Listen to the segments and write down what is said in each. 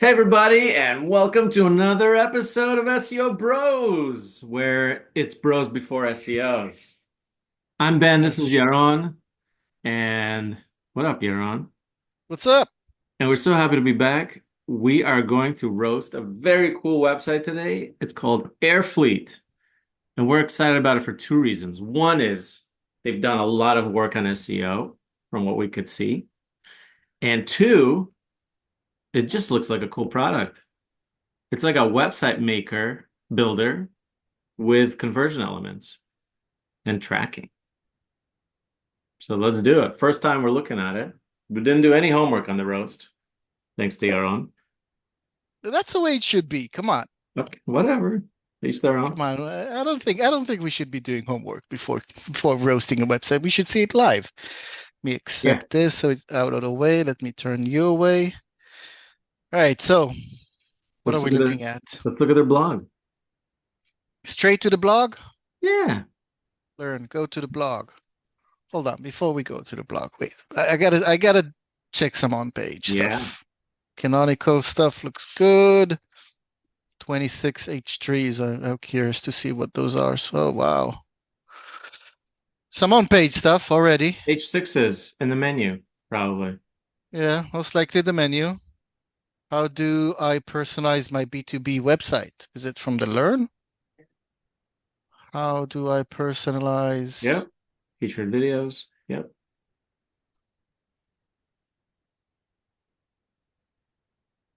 Hey everybody, and welcome to another episode of SEO Bros, where it's bros before SEOs. I'm Ben, this is Yes. Yaron, and what up, Yaron? What's up? And we're so happy to be back. We are going to roast a very cool website today. It's called Airfleet, and we're excited about it for two reasons. One is they've done a lot of work on SEO from what we could see, and two, it just looks like a cool product. It's like a website maker builder with conversion elements and tracking. So let's do it. First time we're looking at it. We didn't do any homework on the roast, thanks to your own. That's the way it should be. Come on. Okay, whatever. Each their own. Come on. I don't think we should be doing homework before roasting a website. We should see it live. Let me Yeah. accept this so it's out of the way. Let me turn you away. All right, so what are Let's we look at their looking at? let's look at their blog. Straight to the blog? Yeah. Go to the blog. Hold on, before we go to the blog, wait. I gotta check some on-page Yeah. stuff. Canonical stuff looks good. 26 H3s. I'm curious to see what those are. So, wow. Some on-page stuff already. H6s in the menu, probably. Yeah, most likely the menu. How do I personalize my B2B website? Is it from the Learn? How do I personalize? Yep. Featured videos. Yep.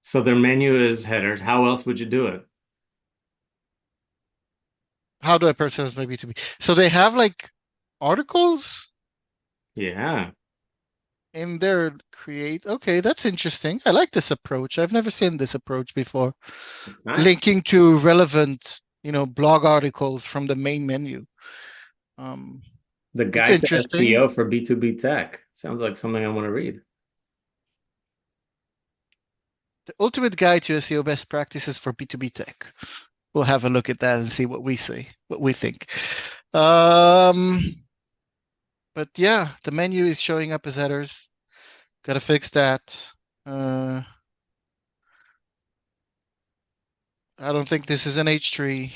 So their menu is headers. How else would you do it? How do I personalize my B2B? So they have like articles Yeah. in their create. Okay, that's interesting. I like this approach. I've never seen this approach before. It's nice. Linking to relevant, blog articles from the main menu. Um, The it's guide to interesting. SEO for B2B tech. Sounds like something I want to read. The ultimate guide to SEO best practices for B2B tech. We'll have a look at that and see what we see, what we think. Um, but yeah, the menu is showing up as headers. Gotta fix that. Uh, I don't think this is an H3,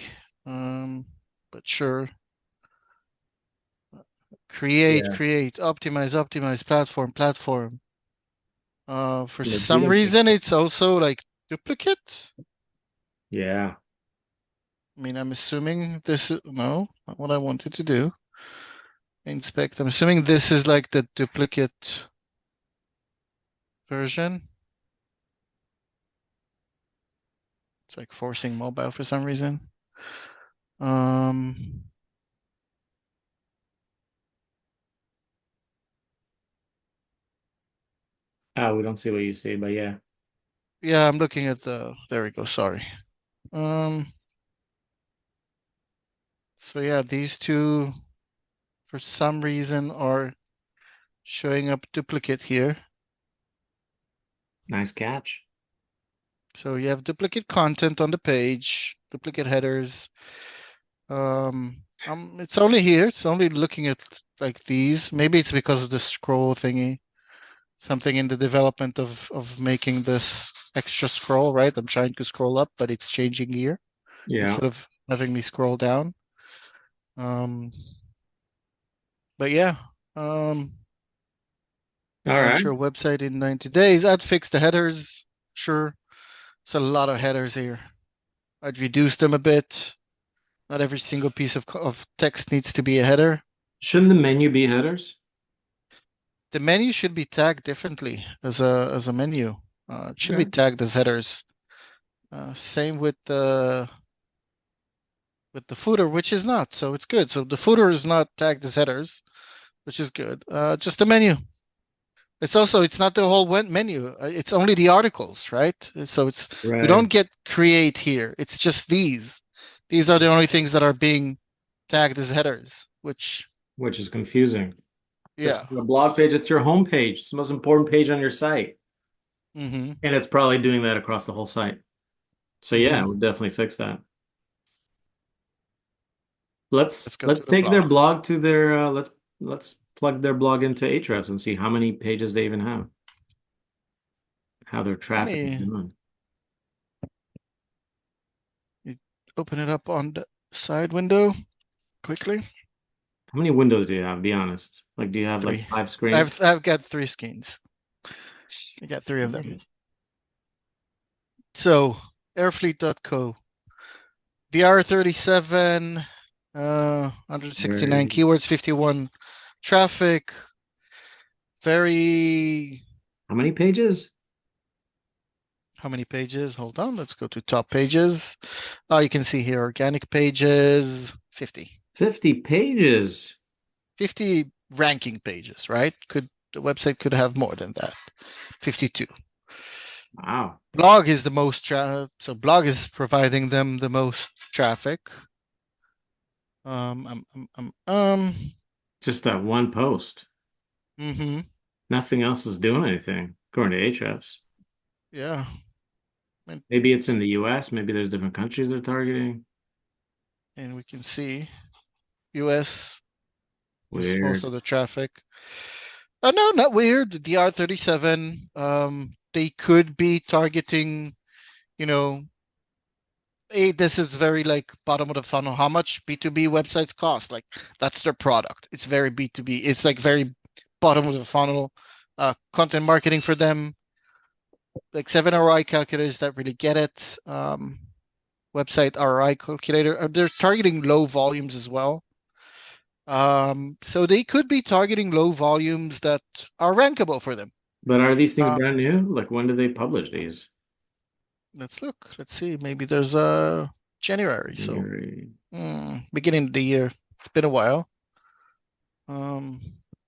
but sure. Yeah. Optimize, platform. For some Legitimate. reason, it's also like duplicate. Yeah. I mean, I'm assuming this is, no, not what I wanted to do. Inspect. I'm assuming this is like the duplicate version. It's like forcing mobile for some reason. Um, Oh, we don't see what you see, but yeah. yeah, I'm looking at there we go. Sorry. Um, so yeah, these two for some reason are showing up duplicate here. Nice catch. So you have duplicate content on the page, duplicate headers. It's only here. It's only looking at like these. Maybe it's because of the scroll thingy. Something in the development of making this extra scroll, right? I'm trying to scroll up, but it's changing gear Yeah. instead of having me scroll down. Um, but yeah, um, All launch right. your website in 90 days. I'd fix the headers. Sure. It's a lot of headers here. I'd reduce them a bit. Not every single piece of text needs to be a header. Shouldn't the menu be headers? The menu should be tagged differently as a menu. It should be Okay. tagged as headers. Same with the footer, which is not. So it's good. So the footer is not tagged as headers, which is good. Just the menu. It's not the whole menu. It's only the articles, right? So we don't Right. get create here. It's just these. These are the only things that are being tagged as headers, which Which is confusing. This yeah. is a blog page, it's your home page. It's the most important page on your site. Mm-hmm. And it's probably doing that across the whole site. So yeah, Mm-hmm. we'll definitely fix that. Let's Let's go to let's the take their blog. blog to their let's plug their blog into Ahrefs and see how many pages they even have, how their Let traffic is me doing. open it up on the side window quickly. How many windows do you have? Be honest. Like, do you have like Three. five screens? I've got three screens. I got three of them. So airfleet.co. VR37, 169 Very, keywords, 51 traffic. Very. how many pages? How many pages? Hold on. Let's go to top pages. Oh, you can see here organic pages, 50. 50 pages. 50 ranking pages, right? The website could have more than that. 52. Wow. Blog is the most so blog is providing them the most traffic. Just that one post. Mm-hmm. Nothing else is doing anything, according to Ahrefs. Yeah. And, Maybe it's in the US. Maybe there's different countries they're targeting. and we can see US is most Weird. of the traffic. Oh no, not weird. The DR37, they could be targeting, you know, this is very like bottom of the funnel. How much B2B websites cost? Like that's their product. It's very B2B. It's like very bottom of the funnel content marketing for them. Like 7 ROI calculators that really get it. Website ROI calculator. They're targeting low volumes as well. So they could be targeting low volumes that are rankable for them. But are these things Uh, brand new? Like, when did they publish these? let's look. Let's see. Maybe there's a January. So January. beginning of the year. It's been a while. Um,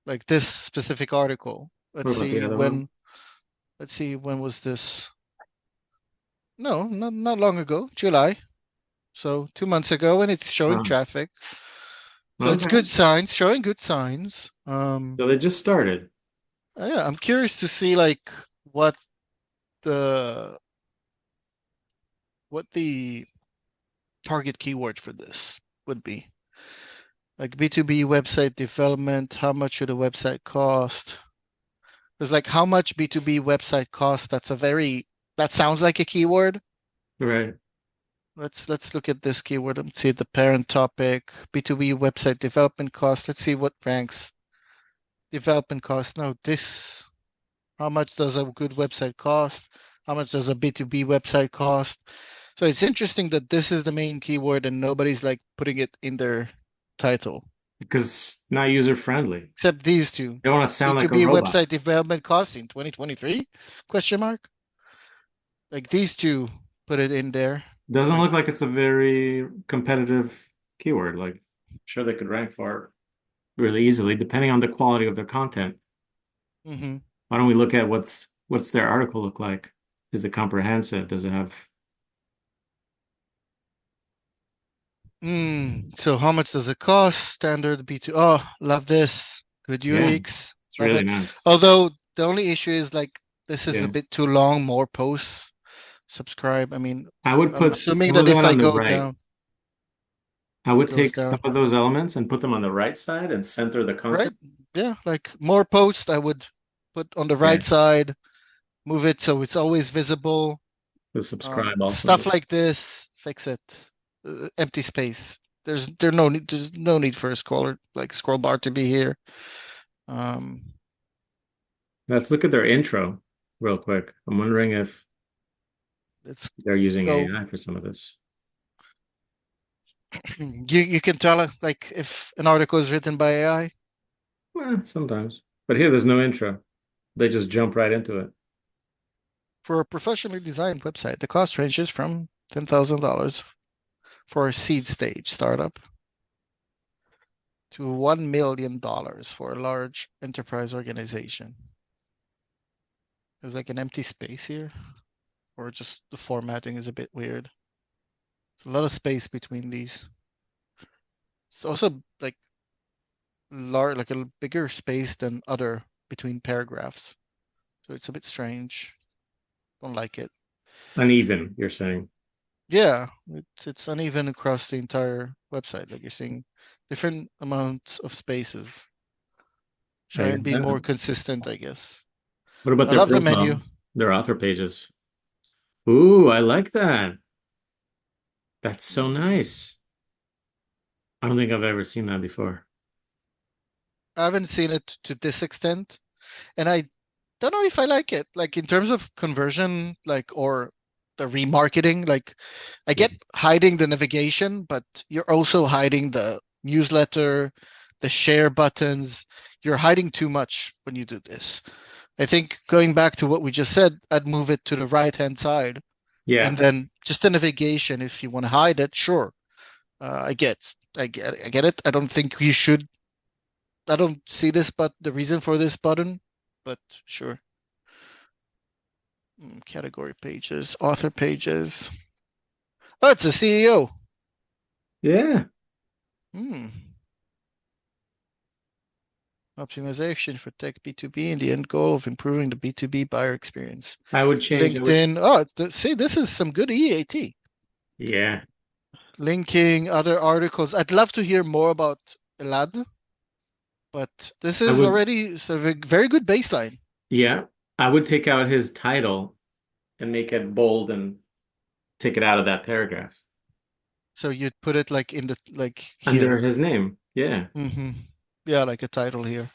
like this specific article. What about the other one? Let's see when was this? No, not long ago, July. So 2 months ago, and it's showing Oh, traffic. So it's okay. good signs, showing good signs. So they just started. Yeah, I'm curious to see like what the what the target keyword for this would be. Like B2B website development, how much should a website cost? There's like how much B2B website cost. That sounds like a keyword. Right. Let's look at this keyword. Let's see the parent topic, B2B website development cost. Let's see what ranks development cost. Now this, how much does a good website cost? How much does a B2B website cost? So it's interesting that this is the main keyword and nobody's like putting it in their title, Because it's not user friendly. except these two. They want to sound like a B2B robot. website development cost in 2023? Question mark. Like these two put it in there. Doesn't Like, look like it's a very competitive keyword. Like, I'm sure they could rank for it really easily, depending on the quality of their content. mm-hmm. Why don't we look at what's their article look like? Is it comprehensive? Does it have, So how much does it cost? Standard B2. Oh, love this. Good yeah, UX. it's Love really it. nice. Although the only issue is like this is a Yeah. bit too long, more posts. Subscribe. I mean, I would I'm put assuming some of that if that I on the go right. down, I it would goes take some down. of those elements and put them on the right side and center the Right? content. Yeah, like more posts I would put on the Yeah. right side, move it so it's always visible. The subscribe also. Stuff like this, fix it. Empty space. There's no need for a scroll bar to be here. Um, Let's look at their intro real quick. I'm wondering if let's they're using go. AI for some of this. You can tell like if an article is written by AI. Sometimes. But here there's no intro. They just jump right into it. For a professionally designed website, the cost ranges from $10,000 for a seed stage startup to $1 million for a large enterprise organization. There's like an empty space here, or just the formatting is a bit weird. It's a lot of space between these. It's also like like a bigger space than other between paragraphs. So it's a bit strange. Don't like it. Uneven, you're saying. Yeah, it's uneven across the entire website. Like you're seeing different amounts of spaces. I Try get and be more that. consistent, I guess. What about I their love the menu. profile, their author pages? Ooh, I like that. That's so nice. I don't think I've ever seen that before. I haven't seen it to this extent, and I don't know if I like it. Like in terms of conversion, like or the remarketing, like I Yeah. get hiding the navigation, but you're also hiding the newsletter, the share buttons. You're hiding too much when you do this. I think going back to what we just said, I'd move it to the right-hand side, and Yeah. then just the navigation. If you want to hide it, sure. I get it. I don't think you should. I don't see this, but the reason for this button, but sure. Category pages, author pages. Oh, it's a CEO. Yeah. Hmm. Optimization for tech B2B and the end goal of improving the B2B buyer experience. I would, LinkedIn. Oh, see, this is some good EAT. yeah. Linking other articles. I'd love to hear more about Elad, but this I is would, already a very good baseline. yeah. I would take out his title and make it bold and take it out of that paragraph So you'd put it like in the like under here. his name. Yeah. Hmm. Yeah, like a title here.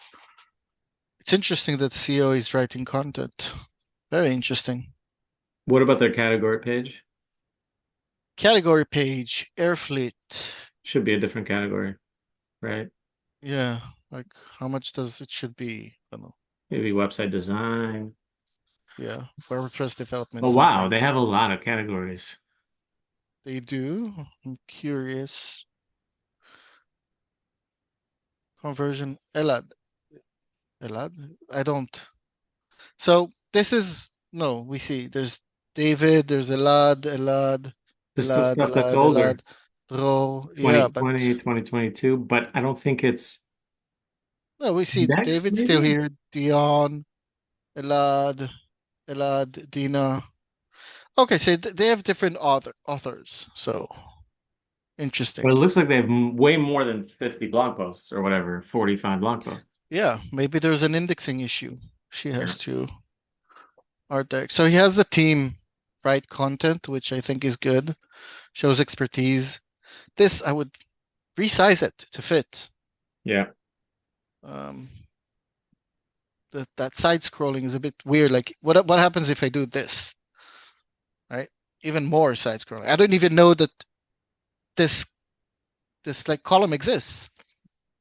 It's interesting that the CEO is writing content. Very interesting. What about their category page? Category page, Airfleet. Should be a different category, right? Yeah, like how much does it should be? I don't know. Maybe website design. Yeah, WordPress development, Oh, wow. something. They have a lot of categories. They do. I'm curious. Conversion, Elad. Elad? I don't. So this is no, we see. There's David, there's There's some stuff that's older, Elad, Ro. Yeah, but 2020, 2022, but I don't think it's no, we see next, David still maybe? here, Dion, Elad, Dina. Okay, so they have different authors. So But it interesting. looks like they have way more than 50 blog posts or whatever, 45 blog posts. Yeah, maybe there's an indexing issue. She Yeah. has to art deck. So he has the team write content, which I think is good. Shows expertise. This I would resize it to fit. Yeah. Um, that side scrolling is a bit weird. Like, what happens if I do this? Right? Even more side scrolling. I don't even know that this this like column exists.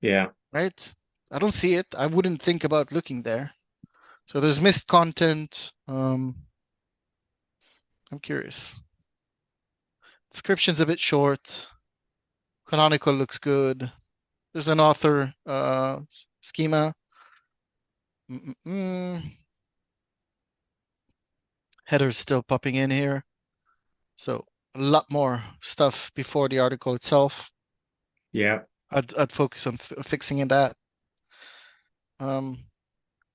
Yeah. Right? I don't see it. I wouldn't think about looking there. So there's missed content. I'm curious. Description's a bit short. Canonical looks good. There's an author schema. Mm-mm-mm. Headers still popping in here. So a lot more stuff before the article itself. Yeah. I'd focus on fixing that. Um,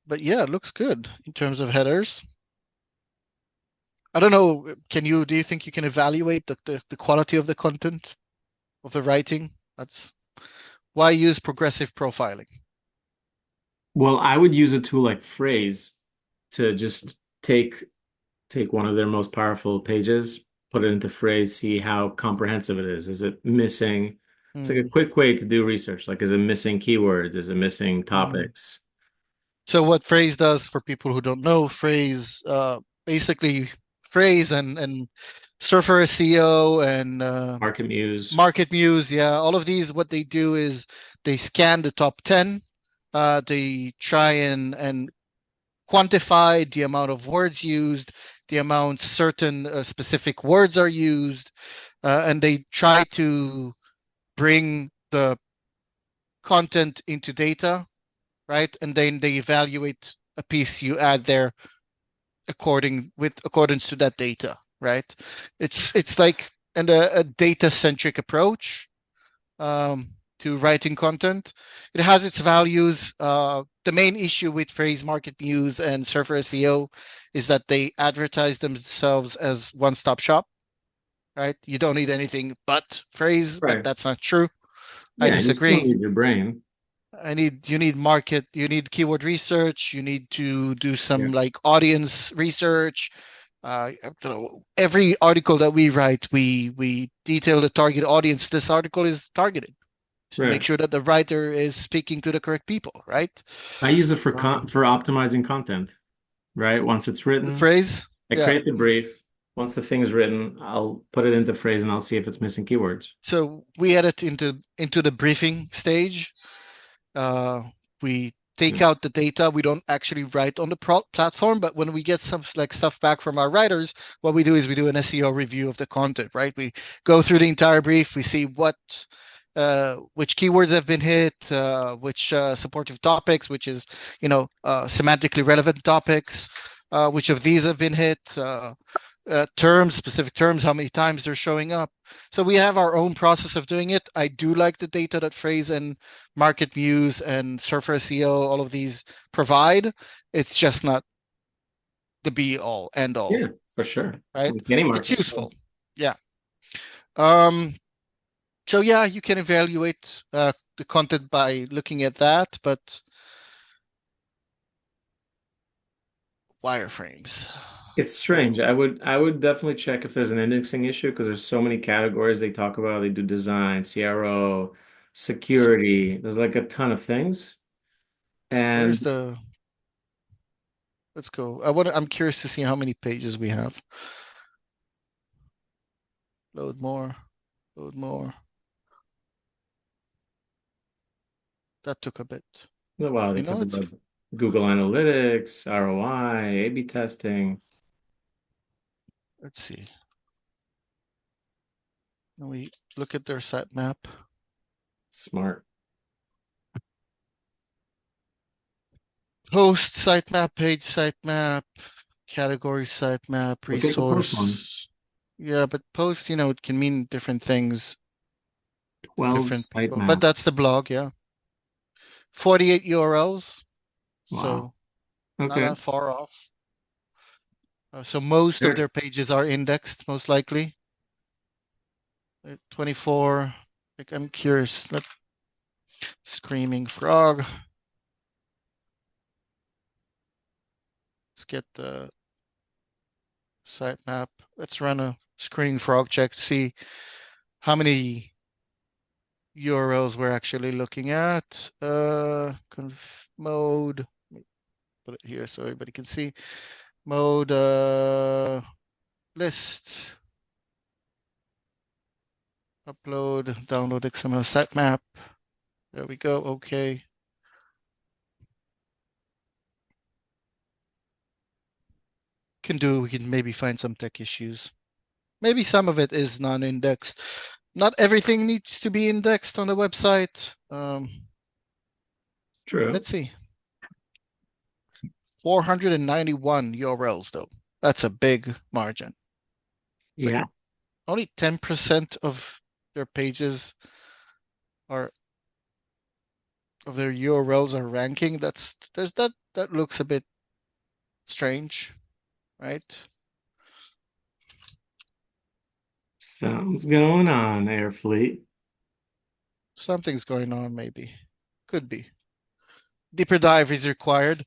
but yeah, it looks good in terms of headers. I don't know. Do you think you can evaluate the quality of the content of the writing? That's why use progressive profiling. Well, I would use a tool like Phrase to just take one of their most powerful pages, put it into Phrase, see how comprehensive it is. Is it missing? It's like a Hmm. quick way to do research. Like, is it missing keywords? Is it missing Hmm. topics? So what Phrase does for people who don't know, Phrase basically Phrase and Surfer SEO and Market Muse. Market Muse, yeah, all of these, what they do is they scan the top 10. They try and quantify the amount of words used, the amount certain specific words are used, and they try to bring the content into data, right? And then they evaluate a piece you add there accordance to that data, right? It's like a data centric approach um, to writing content. It has its values. The main issue with Phrase Market Muse and Surfer SEO is that they advertise themselves as one-stop shop, right? You don't need anything but Phrase, but Right. that's not true. I Yeah, you still disagree. need your brain. You need you need keyword research, you need to do Yeah. some like audience research, I don't know, every article that we write, we detail the target audience this article is targeted to make Right. sure that the writer is speaking to the correct people, right? I use it for Um, for optimizing content, right? Once it's the written, phrase, I yeah. create the brief. Once the thing's written, I'll put it into phrase and I'll see if it's missing keywords. So we add it into the briefing stage. Uh, we take Yeah. out the data. We don't actually write on the platform, but when we get some like stuff back from our writers, what we do is we do an SEO review of the content, right? We go through the entire brief. We see which keywords have been hit, which supportive topics, which is semantically relevant topics, which of these have been hit, terms, specific terms, how many times they're showing up. So we have our own process of doing it. I do like the data that Phrase and Market Muse and Surfer SEO, all of these provide. It's just not the be all end all, Yeah, for sure. right? Like any It's market. useful. Yeah. Um, so yeah, you can evaluate the content by looking at that, but wireframes. It's Like, strange. I would definitely check if there's an indexing issue because there's so many categories they talk about. They do design, CRO, security. There's like a ton of things. where's And the? Let's go. I'm curious to see how many pages we have. Load more. Load more. That took a bit. wow, they You talk know, about Google Analytics, ROI, A/B testing. let's see. When we look at their sitemap. Smart. Post sitemap, page sitemap, category sitemap, Look at the post one. resource. Yeah, but post, it can mean different things to 12 different people. But sitemap. that's the blog, yeah. 48 URLs, Wow. so not Okay. that far off. So most of Sure. their pages are indexed, most likely. 24. Like I'm curious. Screaming frog. Let's get the sitemap. Let's run a screaming frog check to see how many URLs we're actually looking at. Mode. Put it here so everybody can see. Mode list. Upload, download XML sitemap. There we go. Okay. We can maybe find some tech issues. Maybe some of it is non-indexed. Not everything needs to be indexed on the website. True. Let's see. 491 URLs though. That's a big margin. It's like Yeah. only 10% of their pages are of their URLs are ranking. That looks a bit strange, right? Something's going on, Airfleet. Something's going on, maybe. Could be. Deeper dive is required.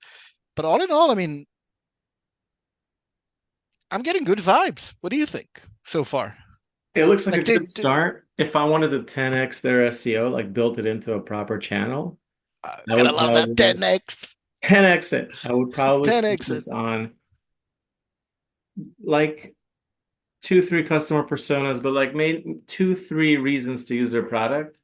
But all in all, I mean, I'm getting good vibes. What do you think so far? It looks like a Like good start. If I wanted to 10x their SEO, like built it into a proper channel, I gotta would love that probably 10x. 10x it. I would probably 10x it. focus on like two, three customer personas, but like maybe two, three reasons to use their product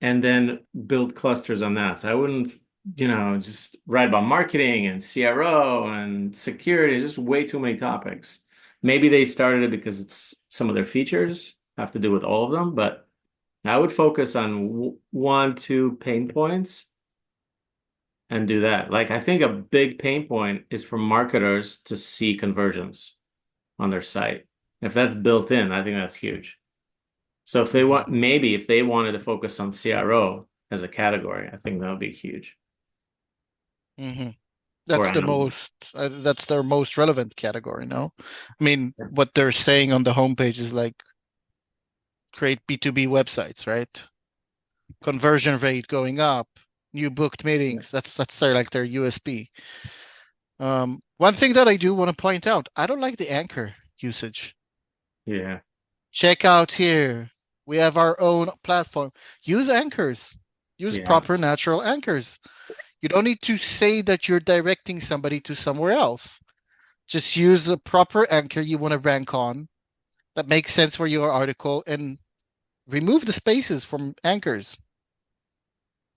and then build clusters on that. So I wouldn't, just write about marketing and CRO and security, just way too many topics. Maybe they started it because it's some of their features have to do with all of them, but I would focus on one, two pain points and do that. Like I think a big pain point is for marketers to see conversions on their site. If that's built in, I think that's huge. So if they Mhm. want, maybe if they wanted to focus on CRO as a category, I think that would be huge. Mhm. Or analytics. That's their most relevant category, no? I mean, what they're saying on the homepage is like create B2B websites, right? Conversion rate going up, new booked Yeah. meetings. That's their like their USP. One thing that I do want to point out, I don't like the anchor usage. Yeah. Check out here. We have our own platform. Use anchors. Use Yeah. proper natural anchors. You don't need to say that you're directing somebody to somewhere else. Just use a proper anchor you want to rank on that makes sense for your article and remove the spaces from anchors.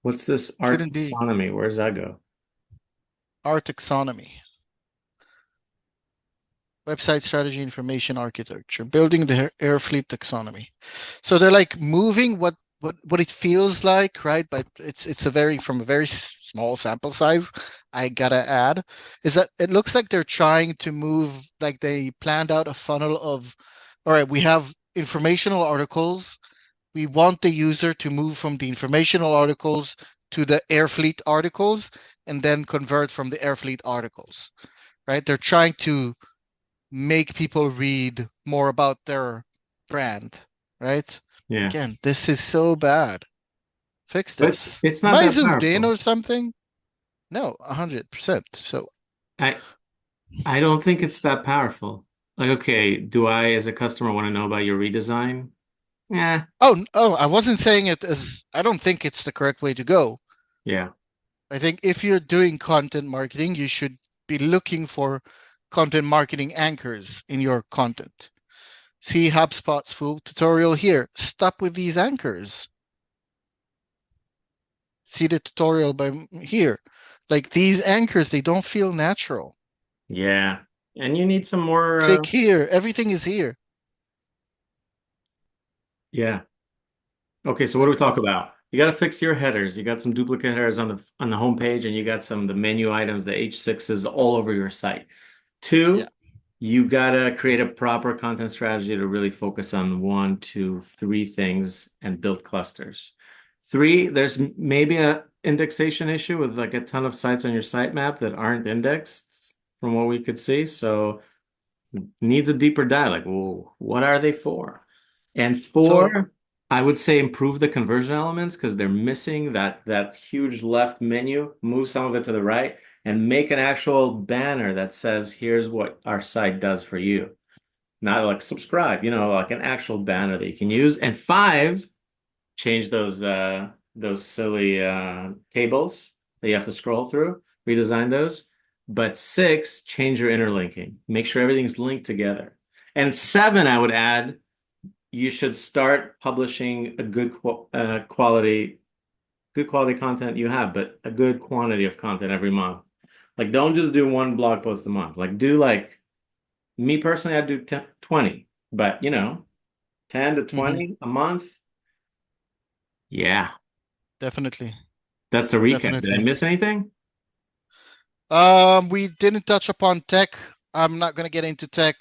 What's this art Shouldn't be taxonomy? Where does that go? our taxonomy. Website strategy, information architecture, building the Airfleet taxonomy. So they're like moving what it feels like, right? But it's a very from a very small sample size. I gotta add is that it looks like they're trying to move like they planned out a funnel of, all right, we have informational articles. We want the user to move from the informational articles to the Airfleet articles and then convert from the Airfleet articles, right? They're trying to make people read more about their brand, right? Yeah. Again, this is so bad. Fix But it's this. it's Am not I that zoomed in powerful. or something? No, 100%. So, I I don't think it's that powerful. Like, okay, do I as a customer want to know about your redesign? Yeah. oh, I wasn't saying it as, I don't think it's the correct way to go. Yeah. I think if you're doing content marketing, you should be looking for content marketing anchors in your content. See HubSpot's full tutorial here. Stop with these anchors. See the tutorial by here. Like these anchors, they don't feel natural. Yeah. And you need some more Click here. Everything is here. yeah. Okay, so what do we Like, talk about? You got to fix your headers. You got some duplicate headers on the home page, and you got some of the menu items, the H6s all over your site. yeah. Two, you got to create a proper content strategy to really focus on one, two, three things and build clusters. Three, there's maybe a indexation issue with like a ton of sites on your sitemap that aren't indexed from what we could see. So needs a deeper dive. Like, well, what are they for? And So, four, I would say improve the conversion elements because they're missing that huge left menu. Move some of it to the right and make an actual banner that says, "Here's what our site does for you." Not like subscribe, like an actual banner that you can use. And five, change those silly tables that you have to scroll through, redesign those. But six, change your interlinking. Make sure everything's linked together. And seven, I would add, you should start publishing a good quality content you have, but a good quantity of content every month. Like, don't just do one blog post a month. Like, do like me personally, I do 10, 20, but 10 to mhm, 20 a month. Yeah. definitely, That's the recap. Did I definitely. miss anything? We didn't touch upon tech. I'm not gonna get into tech.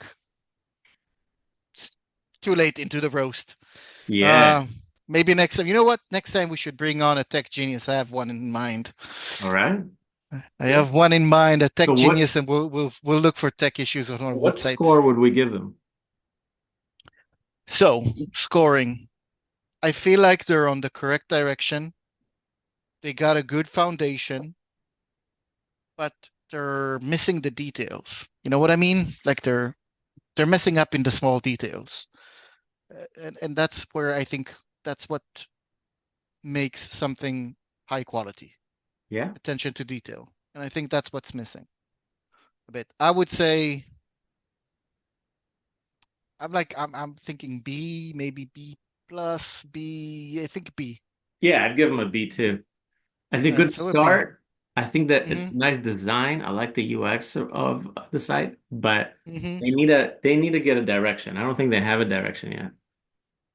It's too late into the roast. Yeah. Uh, Maybe next time. You know what? Next time we should bring on a tech genius. I have one in mind. All right. I Cool. have one in mind, a So tech genius, and we'll look for tech issues on our what website. score would we give them? So, scoring. I feel like they're on the correct direction. They got a good foundation, but they're missing the details. You know what I mean? Like they're messing up in the small details. And that's where I think that's what makes something high quality. Yeah. Attention to detail. And I think that's what's missing a bit. I would say I'm thinking B, maybe B plus, B, I think B. Yeah, I'd give them a B too. I think good So a B. start. I think that Mm-hmm. it's nice design. I like the UX of the site, but Mm-hmm. they need to get a direction. I don't think they have a direction yet.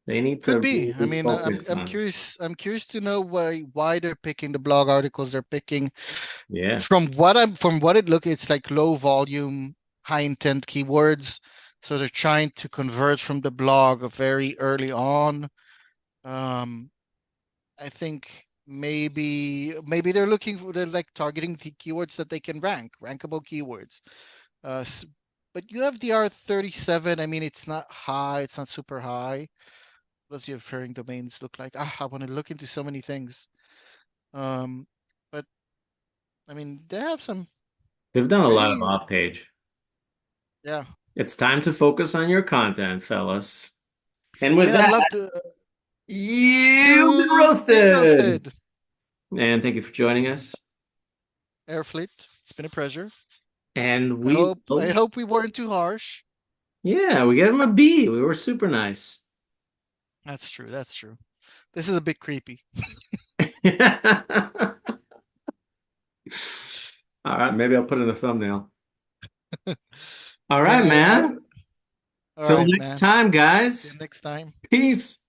They need to Could be. I really mean, focus I'm on. curious. I'm curious to know why they're picking the blog articles they're picking. Yeah. From what it looks, it's like low volume, high intent keywords. So they're trying to convert from the blog very early on. Um, I think maybe they're like targeting the keywords that they can rankable keywords. Uh, but you have the R37. I mean, it's not high, it's not super high. What does your referring domains look like? I want to look into so many things. Um, but I mean, they have some. They've done a lot of Any, off-page. yeah. It's time to focus on your content, fellas. And I with mean, I'd that, love to. you've been You've been roasted. roasted. And thank you for joining us. Airfleet, it's been a pleasure. And I we hope I will, hope we weren't too harsh. yeah, we gave him a B. We were super nice. That's true. That's true. This is a bit creepy. All right, maybe I'll put in a thumbnail. All right, Anyway, man. all Till right, next man. time, See you guys. next time. Peace.